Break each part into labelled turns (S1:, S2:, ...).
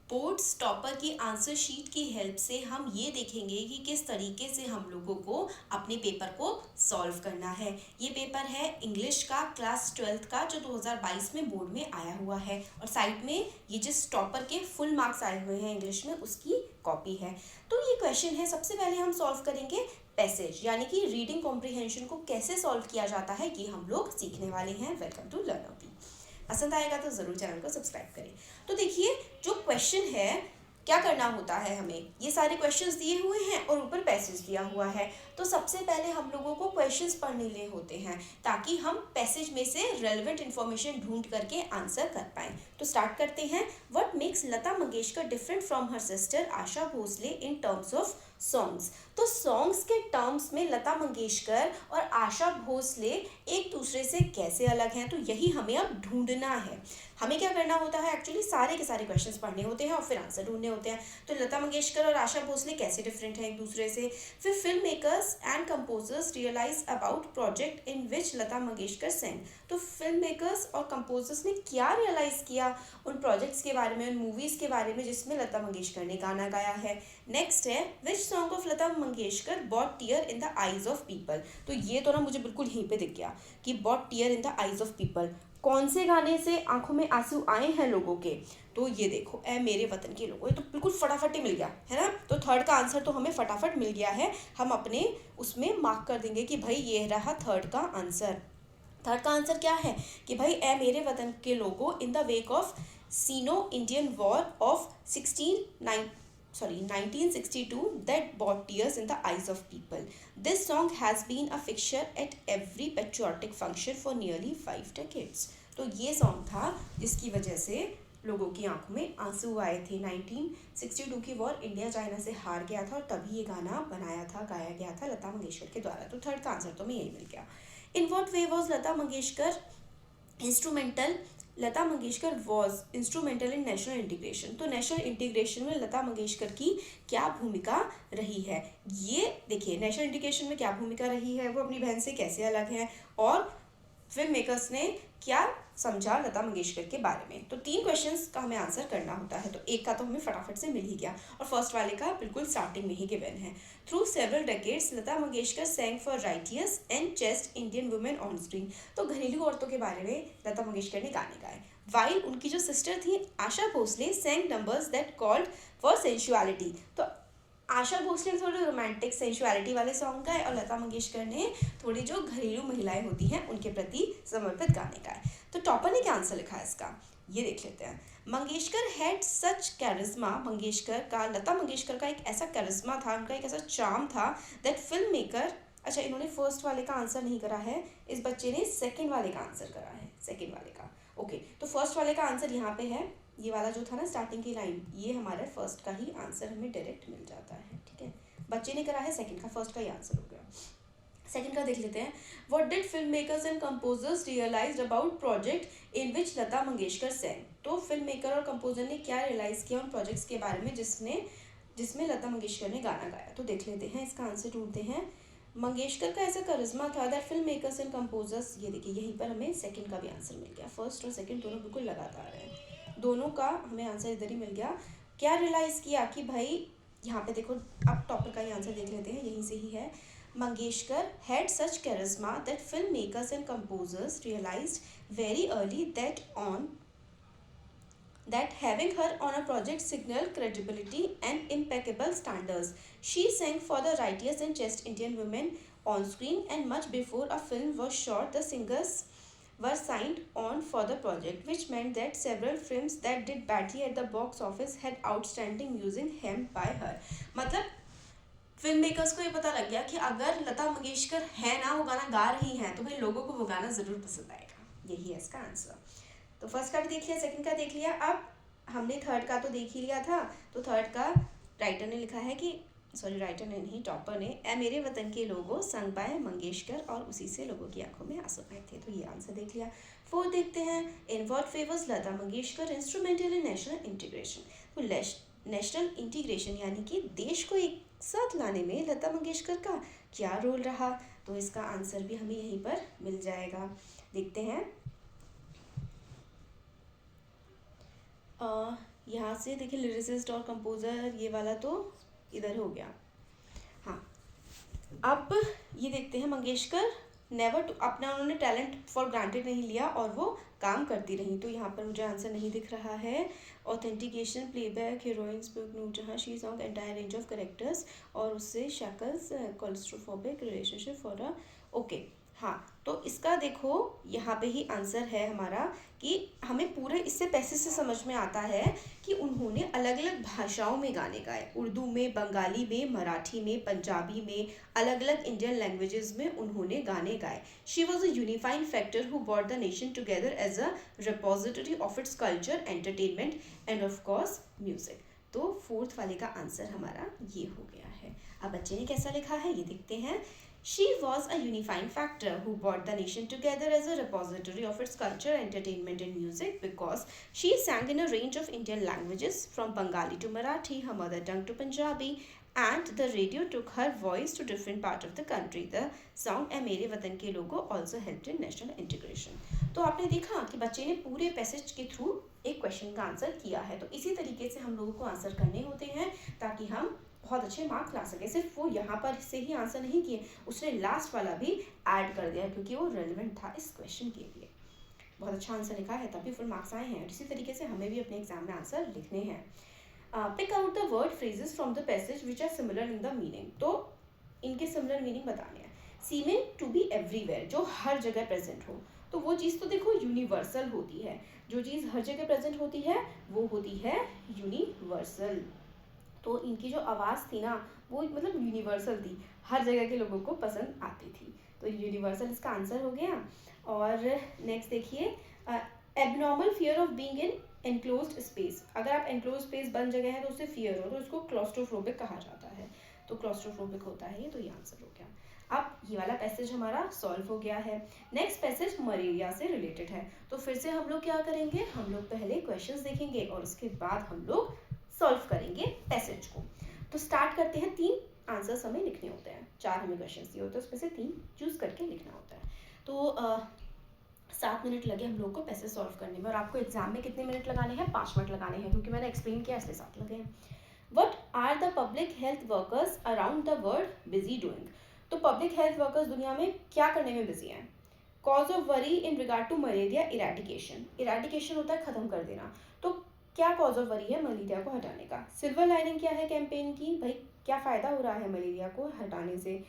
S1: Boards topper की answer sheet की help से हम ये देखेंगे कि किस तरीके से हम लोगों को अपने पेपर को सॉल्व करना है। ये पेपर है इंग्लिश का क्लास 12th का, जो 2022 में बोर्ड में आया हुआ है, और साइड में ये जिस टॉपर के फुल मार्क्स आए हुए हैं इंग्लिश में उसकी कॉपी है। तो ये क्वेश्चन है, सबसे पहले हम सॉल्व करेंगे पैसेज यानी कि रीडिंग कॉम्प्रिहेंशन को कैसे सॉल्व किया जाता है, ये हम लोग सीखने वाले हैं। Welcome to learner. पसंद आएगा तो ज़रूर चैनल को सब्सक्राइब करें। तो देखिए, जो क्वेश्चन है, क्या करना होता है हमें, ये सारे क्वेश्चंस दिए हुए हैं और ऊपर पैसेज दिया हुआ है। तो सबसे पहले हम लोगों को क्वेश्चंस पढ़ने ले होते हैं ताकि हम पैसेज में से रेलेवेंट इन्फॉर्मेशन ढूंढ करके आंसर कर पाएं। तो स्टार्ट करते हैं। What makes Lata Mangeshkar different from her sister Asha Bhosle in terms of songs. तो सॉन्ग्स के टर्म्स में लता मंगेशकर और आशा भोसले एक दूसरे से कैसे अलग हैं, तो यही हमें अब ढूंढना है। हमें क्या करना होता है, एक्चुअली सारे के सारे क्वेश्चंस पढ़ने होते हैं और फिर आंसर ढूंढने होते हैं। तो लता मंगेशकर और आशा भोसले कैसे डिफरेंट हैं एक दूसरे से। फिर film makers and composers realise about project in which Lata Mangeshkar sang. तो फिल्म मेकर्स और कंपोजर्स ने क्या रियलाइज किया उन प्रोजेक्ट्स के बारे में, उन मूवीज़ के बारे में जिसमें लता मंगेशकर ने गाना गाया है। नेक्स्ट है which song of Lata Mangeshkar brought tear in the eyes of people. तो ये तो ना मुझे बिल्कुल यहीं पे दिख गया कि brought tear in the eyes of people, कौन से गाने से आंखों में आंसू आए हैं लोगों के। तो ये देखो, ए मेरे वतन के लोगों, ये तो बिल्कुल फटाफट ही मिल गया है ना। तो थर्ड का आंसर तो हमें फटाफट मिल गया है, हम अपने उसमें मार्क कर देंगे कि भाई ये रहा थर्ड का आंसर। थर्ड का आंसर क्या है कि भाई ए मेरे वतन के लोगों in the wake of Sino Indian war of 1962 that brought tears in the eyes of people. This song has been a fixture at every patriotic function for nearly 5 decades. तो ये सॉन्ग था जिसकी वजह से लोगों की आंखों में आंसू आए थे। 1962 की वॉर इंडिया चाइना से हार गया था और तभी ये गाना बनाया था, गाया गया था लता मंगेशकर के द्वारा। तो थर्ड का आंसर तो हमें यही मिल गया। In what way was Lata Mangeshkar instrumental. Lata Mangeshkar was instrumental in national integration. तो नेशनल इंटीग्रेशन में लता मंगेशकर की क्या भूमिका रही है, ये देखिए। नेशनल इंटीग्रेशन में क्या भूमिका रही है, वो अपनी बहन से कैसे अलग है, और फिल्म मेकर्स ने क्या समझा लता मंगेशकर के बारे में। तो 3 क्वेश्चंस का हमें आंसर करना होता है। तो एक का तो हमें फटाफट से मिल ही गया, और फर्स्ट वाले का बिल्कुल स्टार्टिंग में ही गिवन है। Through several decades Lata Mangeshkar sang for righteous and chaste Indian women on screen. तो घरेलू औरतों के बारे में लता मंगेशकर ने गाने गाए, वाइल उनकी जो सिस्टर थी Asha Bhosle sang numbers that called for sensuality. तो आशा भोसले ने थोड़े रोमांटिक सेंशुअलिटी वाले सॉन्ग गाए और लता मंगेशकर ने थोड़ी जो घरेलू महिलाएं होती हैं उनके प्रति समर्पित गाने गाए। तो टॉपर ने क्या आंसर लिखा है इसका, ये देख लेते हैं। Mangeshkar had such charisma. Mangeshkar का, लता मंगेशकर का एक ऐसा कैरिज्मा था, उनका एक ऐसा चार्म था दैट फिल्म मेकर। अच्छा, इन्होंने फर्स्ट वाले का आंसर नहीं करा है, इस बच्चे ने सेकेंड वाले का आंसर करा है, सेकेंड वाले का। ओके, तो फर्स्ट वाले का आंसर यहाँ पे है, ये वाला जो था ना स्टार्टिंग की लाइन, ये हमारे फर्स्ट का ही आंसर हमें डायरेक्ट मिल जाता है। ठीक है, बच्चे ने करा है सेकंड का, फर्स्ट का ही आंसर हो गया। सेकंड का देख लेते हैं। What did film makers and composers realised about project in which Lata Mangeshkar sang. तो फिल्म मेकर और कंपोजर ने क्या रियलाइज किया उन प्रोजेक्ट्स के बारे में जिसमें लता मंगेशकर ने गाना गाया। तो देख लेते हैं, इसका आंसर ढूंढते हैं। मंगेशकर का ऐसा करिश्मा था that film makers and composers, ये देखिए यहीं पर हमें सेकंड का भी आंसर मिल गया। फर्स्ट और सेकंड दोनों बिल्कुल लगातार हैं, दोनों का हमें आंसर इधर ही मिल गया। क्या रियलाइज़ किया कि भाई, यहाँ पे देखो, अब टॉपर का ही आंसर देख लेते हैं, यहीं से ही है। Mangeshkar had such charisma that film makers and composers realised very early that having her on a project signaled credibility and impeccable standards. She sang for the righteous and just Indian women on screen, and much before a film was shot, the singers were signed on for the project, which meant that several films that did badly at the box office had outstanding music hemmed by her. मतलब film makers को ये पता लग गया कि अगर लता मंगेशकर है ना, वो गाना गा रही हैं, तो भाई लोगों को वो गाना ज़रूर पसंद आएगा। यही है इसका आंसर। तो फर्स्ट का भी देख लिया, सेकंड का देख लिया, अब हमने थर्ड का तो देख ही लिया था। तो थर्ड का राइटर ने लिखा है कि, सॉरी राइटर ने नहीं, टॉपर ने, ए मेरे वतन के लोगों संग पाए मंगेशकर, और उसी से लोगों की आंखों में आंसू आए थे। तो ये आंसर देख लिया। फोर्थ देखते हैं। In what favours Lata Mangeshkar instrumental in national integration. तो नेशनल इंटीग्रेशन यानी कि देश को एक साथ लाने में लता मंगेशकर का क्या रोल रहा, तो इसका आंसर भी हमें यहीं पर मिल जाएगा। देखते हैं। यहाँ से देखिए लिरिसिस्ट और कंपोज़र ये वाला तो इधर हो गया। हाँ, अब ये देखते हैं मंगेशकर नेवर टू, अपना उन्होंने टैलेंट फॉर ग्रांटेड नहीं लिया और वो काम करती रही। तो यहाँ पर मुझे आंसर नहीं दिख रहा है। Authentication, playback, heroines book, Noorjahan, she song entire range of characters और उससे शक्ल्स, claustrophobic relationship for a, okay. हाँ, तो इसका देखो यहाँ पे ही आंसर है हमारा कि हमें पूरे इससे पैसे से समझ में आता है कि उन्होंने अलग अलग भाषाओं में गाने गाए, उर्दू में, बंगाली में, मराठी में, पंजाबी में, अलग अलग इंडियन लैंग्वेजेस में उन्होंने गाने गाए। She was a unifying factor who brought the nation together as a repository of its culture, entertainment and of course music. तो फोर्थ वाले का आंसर हमारा ये हो गया है। अब बच्चे ने कैसा लिखा है ये देखते हैं। She was a unifying factor who brought the nation together as a repository of its culture, entertainment, and music because she sang in a range of Indian languages from Bengali to Marathi, her mother tongue to Punjabi, and the radio took her voice to different parts of the country. The song "ए मेरे वतन के लोगो" also helped in national integration. तो आपने देखा कि बच्चे ने पूरे पैसेज के थ्रू एक क्वेश्चन का आंसर किया है। तो इसी तरीके से हम लोगों को आंसर करने होते हैं ताकि हम बहुत अच्छे मार्क्स ला सके। सिर्फ वो यहाँ पर से ही आंसर नहीं किए, उसने लास्ट वाला भी ऐड कर दिया क्योंकि वो रेलिवेंट था इस क्वेश्चन के लिए। बहुत अच्छा आंसर लिखा है तभी फुल मार्क्स आए हैं। इसी तरीके से हमें भी अपने एग्जाम में आंसर लिखने हैं। Pick out the word phrases from the passage which are similar in the meaning. तो इनके सिमिलर मीनिंग बताने हैं। सीमेन टू बी एवरीवेयर, जो हर जगह प्रेजेंट हो। तो वो चीज़ तो देखो यूनिवर्सल होती है, जो चीज़ हर जगह प्रेजेंट होती है वो होती है यूनिवर्सल। तो इनकी जो आवाज़ थी ना वो मतलब यूनिवर्सल थी, हर जगह के लोगों को पसंद आती थी। तो यूनिवर्सल इसका आंसर हो गया। और नेक्स्ट देखिए, abnormal fear of being in enclosed space. अगर आप एनक्लोज स्पेस बंद जगह है तो उससे फियर हो तो उसको क्लॉस्ट्रोफोबिक कहा जाता है। तो क्लॉस्ट्रोफोबिक होता है ये, तो ये आंसर हो गया। अब ये वाला पैसेज हमारा सॉल्व हो गया है। नेक्स्ट पैसेज मलेरिया से रिलेटेड है। तो फिर से हम लोग क्या करेंगे, हम लोग पहले क्वेश्चंस देखेंगे और उसके बाद हम लोग सॉल्व करेंगे पैसेज को। तो स्टार्ट करते हैं। 3 आंसर्स हमें लिखने होते हैं, 4 हमें क्वेश्चंस दिए होते हैं, उसमें से 3 चूज करके लिखना होता है। तो 7 मिनट लगे हम लोग को पैसेज सॉल्व करने में। और आपको एग्जाम में कितने मिनट लगाने हैं, 5 मिनट लगाने हैं, क्योंकि मैंने एक्सप्लेन किया इसलिए 7 लगे हैं। What are the public health workers around the world busy doing. तो पब्लिक हेल्थ वर्कर्स दुनिया में क्या करने में बिजी हैं। Cause of worry in regard to malaria eradication. Eradication होता है खत्म कर देना। तो क्या कॉज ऑफ वरी है मलेरिया को हटाने का। सिल्वर लाइनिंग क्या है कैंपेन की, भाई क्या फ़ायदा हो रहा है मलेरिया को हटाने से।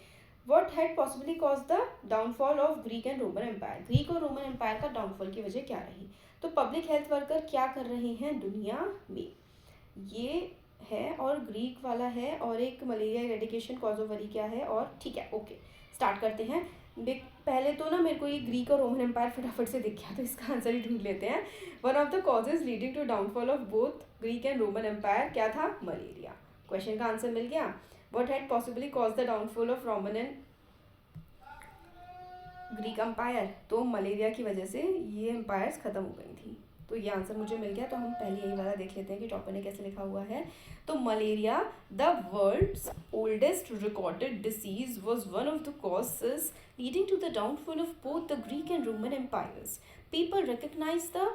S1: What had possibly cause the downfall of Greek and Roman empire. Greek और रोमन एम्पायर का डाउनफॉल की वजह क्या रही। तो पब्लिक हेल्थ वर्कर क्या कर रहे हैं दुनिया में, ये है। और ग्रीक वाला है और एक malaria eradication cause of worry क्या है। और ठीक है, ओके स्टार्ट करते हैं। पहले तो ना मेरे को ये ग्रीक और रोमन एम्पायर फटाफट से दिख गया, तो इसका आंसर ही ढूंढ लेते हैं। One of the causes leading to downfall of both Greek and Roman empire क्या था, मलेरिया। क्वेश्चन का आंसर मिल गया। What had possibly cause the downfall of Roman and Greek empire. तो मलेरिया की वजह से ये एम्पायर्स खत्म हो गई थी। तो ये आंसर मुझे मिल गया। तो हम पहले यही वाला देख लेते हैं कि टॉपर ने कैसे लिखा हुआ है। तो malaria the world's oldest recorded disease was one of the causes leading to the downfall of both the Greek and Roman empires. People recognize the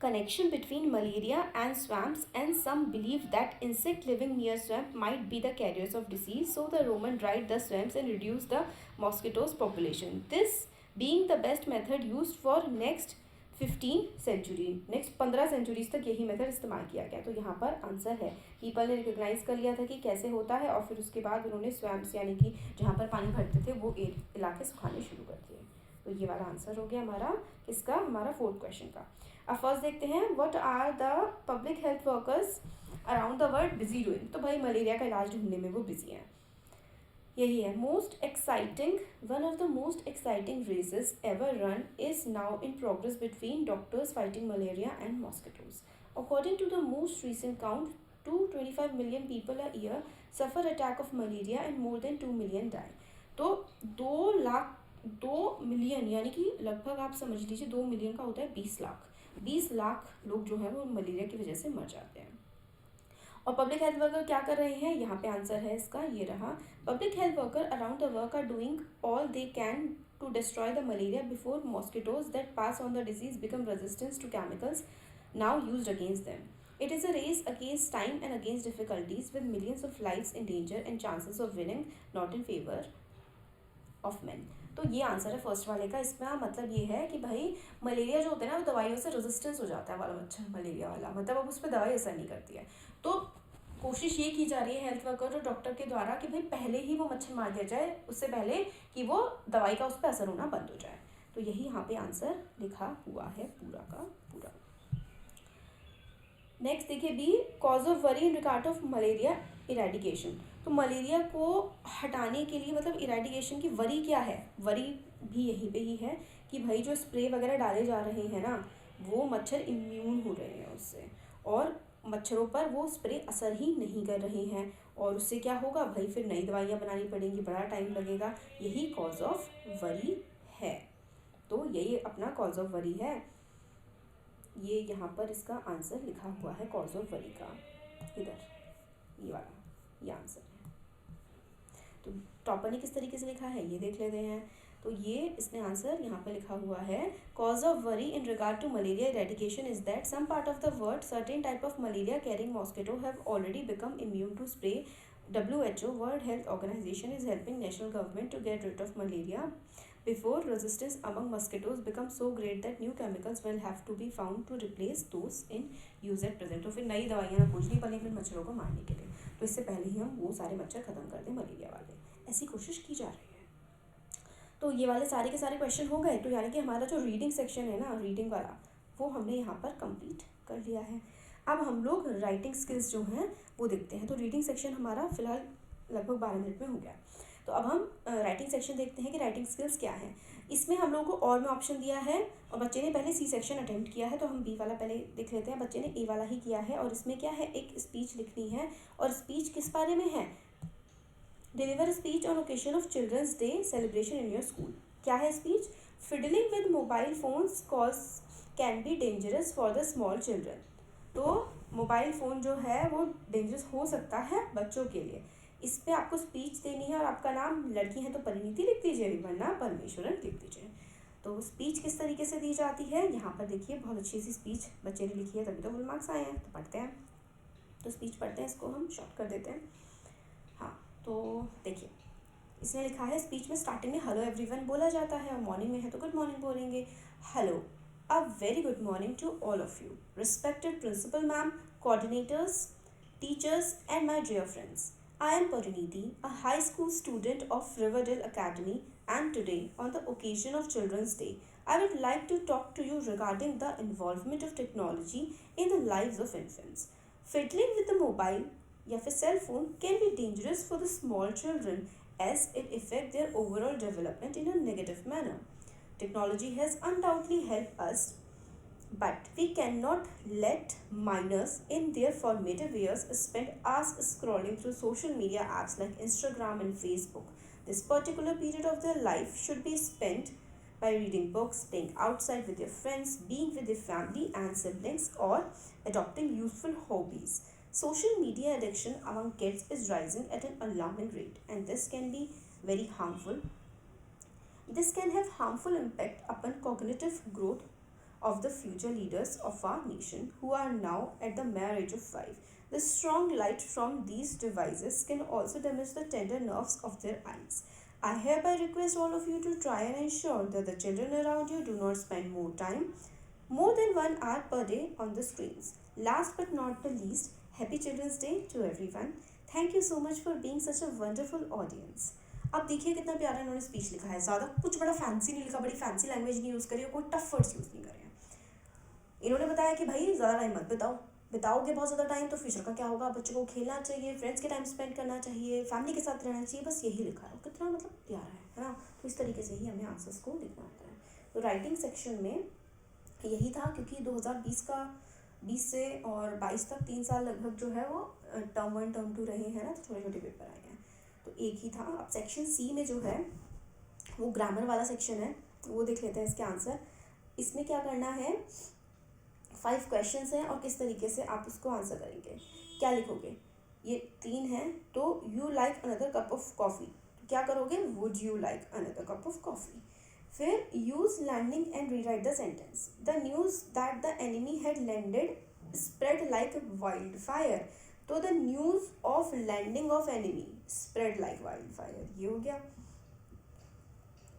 S1: connection between malaria and swamps, and some believe that insect living near swamp might be the carriers of disease, so the Roman dried the swamps and reduced the mosquitoes population, this being the best method used for next 15 century. Next 15 centuries तक यही method इस्तेमाल किया गया। तो यहाँ पर answer है people ने रिकग्नाइज कर लिया था कि कैसे होता है और फिर उसके बाद उन्होंने स्वैम्प्स यानी कि जहाँ पर पानी भरते थे वो इलाके सुखाने शुरू कर दिए। तो ये वाला आंसर हो गया हमारा इसका, हमारा 4th क्वेश्चन का। अब फर्स्ट देखते हैं, what are the public health workers around the world busy doing. तो भाई मलेरिया का इलाज ढूंढने में वो बिजी हैं, यही है। Most exciting, one of the most exciting races ever run is now in progress between doctors fighting malaria and mosquitoes. According to the most recent count 225 million people a year suffer attack of malaria and more than 2 million die. तो 2 million यानी कि लगभग आप समझ लीजिए 2 million का होता है 20 लाख। 20 लाख लोग जो है वो मलेरिया की वजह से मर जाते हैं। और पब्लिक हेल्थ वर्कर क्या कर रहे हैं, यहाँ पे आंसर है इसका, ये रहा। Public health worker around the world are doing all they can to destroy the malaria before mosquitoes that pass on the disease become resistance to chemicals now used against them. It is a race against time and against difficulties with millions of lives in danger and chances of winning not in favor of men. तो ये answer है first वाले का. इसमें मतलब ये है कि भाई मलेरिया जो होता है ना वो दवाइयों से रेजिस्टेंस हो जाता है वाला मच्छर मलेरिया वाला, मतलब अब उस पर दवाई असर नहीं करती है. तो कोशिश ये की जा रही है हेल्थ वर्कर और डॉक्टर के द्वारा कि भाई पहले ही वो मच्छर मार दिया जाए, उससे पहले कि वो दवाई का उस पर असर होना बंद हो जाए. तो यही यहाँ पे आंसर लिखा हुआ है पूरा का पूरा. नेक्स्ट देखिए B, cause of worry in regard of malaria eradication. तो मलेरिया को हटाने के लिए मतलब इरेडिकेशन की वरी क्या है, वरी भी यहीं पे ही है कि भाई जो स्प्रे वगैरह डाले जा रहे हैं ना वो मच्छर इम्यून हो रहे हैं उससे, और मच्छरों पर वो स्प्रे असर ही नहीं कर रहे हैं, और उससे क्या होगा भाई फिर नई दवाइयाँ बनानी पड़ेंगी, बड़ा टाइम लगेगा. यही कॉज ऑफ वरी है. तो यही अपना कॉज ऑफ वरी है. ये यहाँ पर इसका आंसर लिखा हुआ है कॉज ऑफ वरी का, इधर ये वाला ये आंसर है. तो टॉपर ने किस तरीके से लिखा है ये देख लेते हैं. तो ये इसने आंसर यहाँ पे लिखा हुआ है, cause of worry in regard to malaria eradication is that some part of the world certain type of malaria carrying mosquito have already become immune to spray. WHO World Health Organization is helping national government to get rid of malaria before resistance among mosquitoes becomes so great that new chemicals will have to be found to replace those in use at present. तो फिर नई दवाइयाँ खोजनी पड़ेंगी मच्छरों को मारने के लिए. तो इससे पहले ही हम वो सारे मच्छर खत्म कर दें मलेरिया वाले, ऐसी कोशिश की जा रही है. तो ये वाले सारे के सारे क्वेश्चन हो गए. तो यानी कि हमारा जो रीडिंग सेक्शन है ना, रीडिंग वाला, वो हमने यहाँ पर कंप्लीट कर लिया है. अब हम लोग राइटिंग स्किल्स जो हैं वो देखते हैं. तो रीडिंग सेक्शन हमारा फिलहाल लगभग 12 मिनट में हो गया. तो अब हम राइटिंग सेक्शन देखते हैं कि राइटिंग स्किल्स क्या है. इसमें हम लोगों को और में ऑप्शन दिया है, और बच्चे ने पहले सी सेक्शन अटेम्प्ट किया है, तो हम बी वाला पहले देख लेते हैं. बच्चे ने ए वाला ही किया है, और इसमें क्या है, एक स्पीच लिखनी है. और स्पीच किस बारे में है, deliver speech on occasion of children's day celebration in your school. क्या है speech, fiddling with mobile phones cause can be dangerous for the small children. तो मोबाइल फ़ोन जो है वो डेंजरस हो सकता है बच्चों के लिए. इस पर आपको स्पीच देनी है, और आपका नाम लड़की है तो परिणीति लिख दीजिए, वरना परमेश्वरन लिख दीजिए. तो स्पीच किस तरीके से दी जाती है, यहाँ पर देखिए बहुत अच्छी सी स्पीच बच्चे ने लिखी है, तभी तो फुल मार्क्स आए हैं. तो पढ़ते हैं, तो स्पीच पढ़ते हैं, इसको हम शॉर्ट कर देते हैं. हाँ तो देखिए इसने लिखा है, स्पीच में स्टार्टिंग में हेलो एवरीवन बोला जाता है, और मॉर्निंग में है तो गुड मॉर्निंग बोलेंगे. Hello, a very good morning to all of you, respected principal ma'am, coordinators, teachers and my dear friends. I am Pariniti, a high school student of Riverdale Academy, and today on the occasion of Children's Day, I would like to talk to you regarding the involvement of technology in the lives of infants. Fiddling with the mobile या फिर cell phone can be dangerous for the small children as it affects their overall development in a negative manner. Technology has undoubtedly helped us, but we cannot let minors in their formative years spend hours scrolling through social media apps like Instagram and Facebook. This particular period of their life should be spent by reading books, playing outside with their friends, being with their family and siblings, or adopting useful hobbies. Social media addiction among kids is rising at an alarming rate, and this can be very harmful. This can have harmful impact upon cognitive growth of the future leaders of our nation who are now at the mere age of 5. The strong light from these devices can also damage the tender nerves of their eyes. I hereby request all of you to try and ensure that the children around you do not spend more than 1 hour per day on the screens. Last but not the least, Happy Children's Day to everyone. Thank you so much for being such a wonderful audience. अब देखिए कितना प्यारा इन्होंने speech लिखा है. ज़्यादा कुछ बड़ा फैंसी नहीं लिखा, बड़ी फैंसी लैंग्वेज नहीं यूज़ करी, और कोई टफ वर्ड्स यूज़ नहीं करे हैं. इन्होंने बताया कि भाई ज़्यादा टाइम मत बिताओगे बहुत ज़्यादा टाइम तो फ्यूचर का क्या होगा. बच्चों को खेलना चाहिए, फ्रेंड्स के टाइम स्पेंड करना चाहिए, फैमिली के साथ रहना चाहिए, बस यही लिखा है. कितना मतलब प्यारा है ना. तो इस तरीके से ही हमें आंसर्स को लिखना होता है. तो राइटिंग सेक्शन में यही था, क्योंकि 2020 का 20 से और 22 तक 3 साल लगभग जो है वो टर्म 1 टर्म 2 रहे हैं ना, तो छोटे छोटे पेपर आए हैं, तो एक ही था. अब सेक्शन सी में जो है वो ग्रामर वाला सेक्शन है, वो देख लेते हैं इसके आंसर. इसमें क्या करना है, 5 क्वेश्चंस हैं, और किस तरीके से आप उसको आंसर करेंगे. क्या लिखोगे, ये 3 हैं. तो you like another cup of coffee, तो क्या करोगे, would you like another cup of coffee. फिर use landing and rewrite the sentence. The news that the enemy had landed spread like wildfire. तो the news of landing of enemy spread like wildfire, ये हो गया.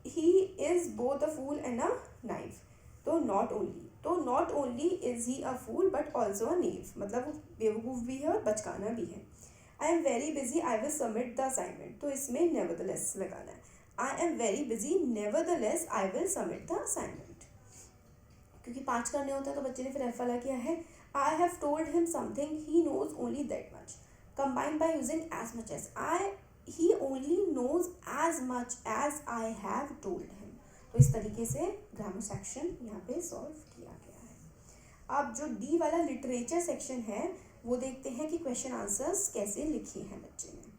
S1: He is both a fool and a knife. तो not only is he a fool but also a knave, मतलब वो बेवकूफ़ भी है और बचकाना भी है. I am very busy, I will submit the assignment. तो इसमें nevertheless लगाना है. I am very busy, nevertheless I will submit the assignment. क्योंकि 5 करने होते हैं तो बच्चे ने फिर F वाला किया है. I have told him something, he knows only that much. Combined by using as much as. He only knows as much as I have told him. तो इस तरीके से ग्रामर सेक्शन यहाँ पे सॉल्व किया गया है. अब जो डी वाला लिटरेचर सेक्शन है वो देखते हैं कि क्वेश्चन आंसर्स कैसे लिखे हैं बच्चे ने.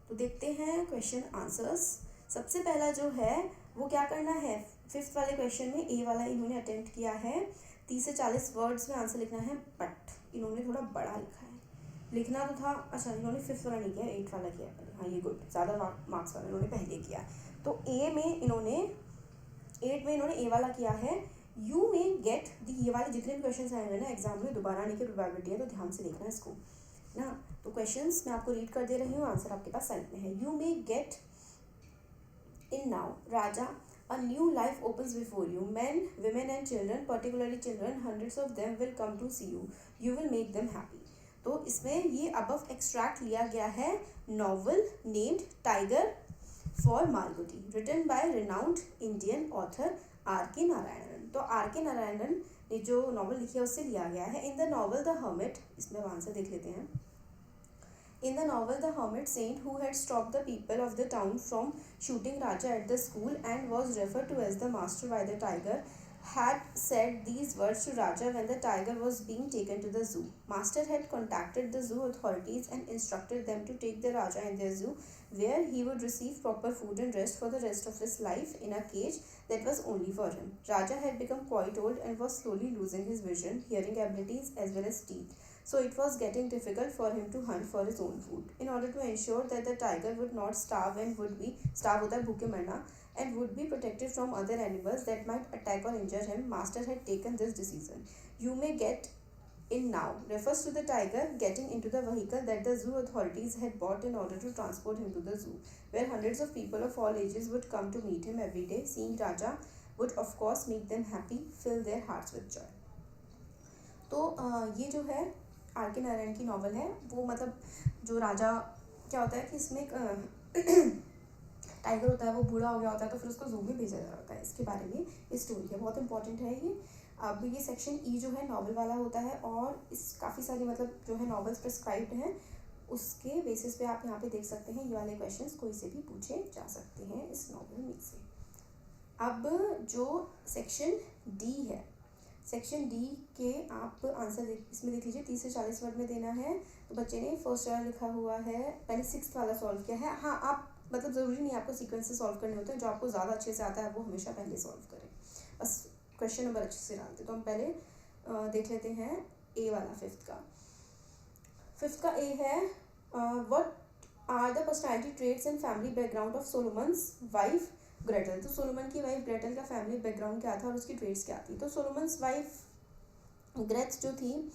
S1: तो देखते हैं क्वेश्चन आंसर्स. सबसे पहला जो है वो क्या करना है, 5th वाले क्वेश्चन में ए वाला इन्होंने अटेम्प्ट किया है. 30 से 40 वर्ड्स में आंसर लिखना है, बट इन्होंने थोड़ा बड़ा लिखा है. लिखना तो था, अच्छा इन्होंने 5th वाला नहीं किया, 8th वाला किया पहले. हाँ ये गुड, ज़्यादा मार्क्स वाला इन्होंने पहले किया. तो ए में इन्होंने 8 में इन्होंने ए वाला किया है. यू में गेट दी, ये वाले जितने भी क्वेश्चन आए हुए ना एग्जाम में दोबारा आने की प्रोबेबिलिटी है, तो ध्यान से देखना इसको ना. तो क्वेश्चंस मैं आपको रीड कर दे रही हूँ, आंसर आपके पास साइड में है. यू में get in now Raja, a new life opens before you. Men, women and children, particularly children, hundreds of them will come to see you. You will make them happy. तो इसमें ये above extract लिया गया है novel named Tiger for Malgudi, written by renowned Indian author R.K. Narayanan. तो R.K. Narayanan ने जो novel लिखी है उससे लिया गया है. In the novel the hermit, इसमें आंसर देख लेते हैं. In the novel, the hermit saint who had stopped the people of the town from shooting Raja at the school and was referred to as the master by the tiger had said these words to Raja when the tiger was being taken to the zoo. Master had contacted the zoo authorities and instructed them to take the Raja in their zoo, where he would receive proper food and rest for the rest of his life in a cage that was only for him. Raja had become quite old and was slowly losing his vision, hearing abilities as well as teeth. So it was getting difficult for him to hunt for his own food. In order to ensure that the tiger would not starve and would be starve होता है भूखे मरना and would be protected from other animals that might attack or injure him, master had taken this decision. You may get in now refers to the tiger getting into the vehicle that the zoo authorities had bought in order to transport him to the zoo, where hundreds of people of all ages would come to meet him every day. Seeing Raja would of course make them happy, fill their hearts with joy. तो ये जो है R.K. Narayan की novel है. वो मतलब जो राजा क्या होता है कि इसमें एक टाइगर होता है, वो बूढ़ा हो गया होता है तो फिर उसको जू में भेजा जा होता है. इसके बारे में ये स्टोरी है, बहुत इंपॉर्टेंट है ये. अब ये सेक्शन ई जो है नॉवल वाला होता है और इस काफ़ी सारी मतलब जो है नॉवेल्स प्रिस्क्राइब्ड हैं, उसके बेसिस पे आप यहाँ पे देख सकते हैं ये वाले क्वेश्चंस कोई से भी पूछे जा सकते हैं इस नॉवल में से. अब जो सेक्शन डी है, सेक्शन डी के आप आंसर इसमें देख लीजिए. 30 से 40 वर्ड में देना है. तो बच्चे ने फर्स्ट वाला लिखा हुआ है, पहले 6th वाला सॉल्व किया है. हाँ आप मतलब ज़रूरी नहीं आपको सीक्वेंस से सॉल्व करने होते हैं, जो आपको ज़्यादा अच्छे से आता है वो हमेशा पहले सॉल्व करें, बस क्वेश्चन नंबर अच्छे से डालते. तो हम पहले देख लेते हैं ए वाला 5th का. 5th का ए है what are the personality traits and family background of Solomon's wife Gretel. तो सोलोमन की वाइफ ग्रेटल का फैमिली बैकग्राउंड क्या था और उसकी ट्रेड्स क्या थी. तो सोलोमन्स वाइफ ग्रेथ जो थी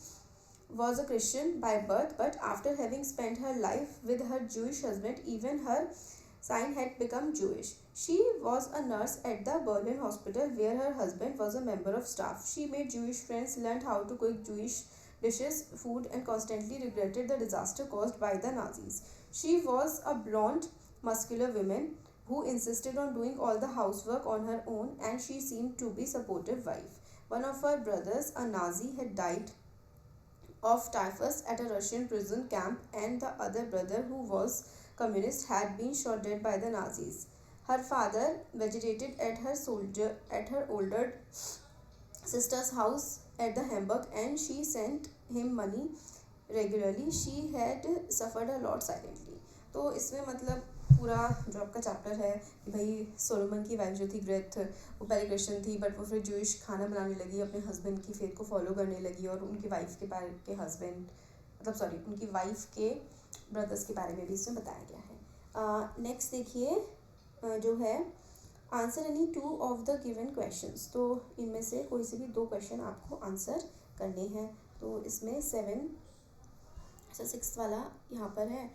S1: was a Christian by birth, but after having spent her life with her Jewish husband, even her sign had become Jewish. She was a nurse at the Berlin hospital where her husband was a member of staff. She made Jewish friends, learned how to cook Jewish dishes, food, and constantly regretted the disaster caused by the Nazis. She was a blonde, muscular woman who insisted on doing all the housework on her own, and she seemed to be a supportive wife. One of her brothers, a Nazi, had died of typhus at a Russian prison camp, and the other brother, who was communist, had been shot dead by the Nazis. Her father vegetated at her older sister's house at the Hamburg, and she sent him money regularly. She had suffered a lot silently. तो इसमें मतलब पूरा जो आपका chapter है कि भाई Solomon की वाइफ जो थी ग्रेथ, वो पहले क्रिश्चियन थी बट वो फिर जूइश खाना बनाने लगी, अपने हस्बैंड की फेथ को फॉलो करने लगी, और उनकी वाइफ के हस्बैंड मतलब सॉरी उनकी वाइफ के ब्रदर्स के बारे में भी इसमें बताया गया है. नेक्स्ट देखिए जो है answer any 2 of the given questions. तो इनमें से कोई से भी 2 क्वेश्चन आपको आंसर करने हैं। तो इसमें 7 6 वाला यहाँ पर है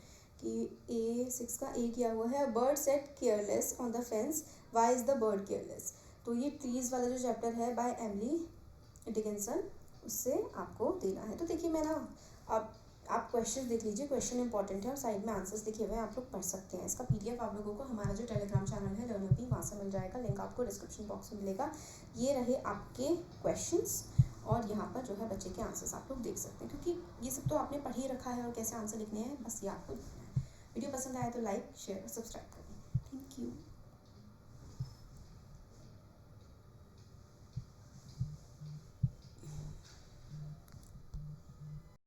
S1: कि ए 6 का ए किया हुआ है, bird sat careless on the fence, why is the bird careless. तो ये ट्रीज़ वाला जो चैप्टर है बाय एमिली डिकिंसन, उससे आपको देना है। तो देखिए मैं ना, आप क्वेश्चन देख लीजिए, क्वेश्चन इंपॉर्टेंट है और साइड में आंसर्स लिखे हुए हैं, आप लोग पढ़ सकते हैं। इसका पीडीएफ आप लोगों को हमारा जो टेलीग्राम चैनल है लर्नर, वहाँ से मिल जाएगा, लिंक आपको डिस्क्रिप्शन बॉक्स में मिलेगा। ये रहे आपके क्वेश्चंस और यहाँ पर जो है बच्चे के आंसर्स आप लोग देख सकते हैं, क्योंकि ये सब तो आपने पढ़ ही रखा है और कैसे आंसर लिखने हैं बस ये आपको देखना है। वीडियो पसंद आया तो लाइक शेयर और सब्सक्राइब करें। Thank you.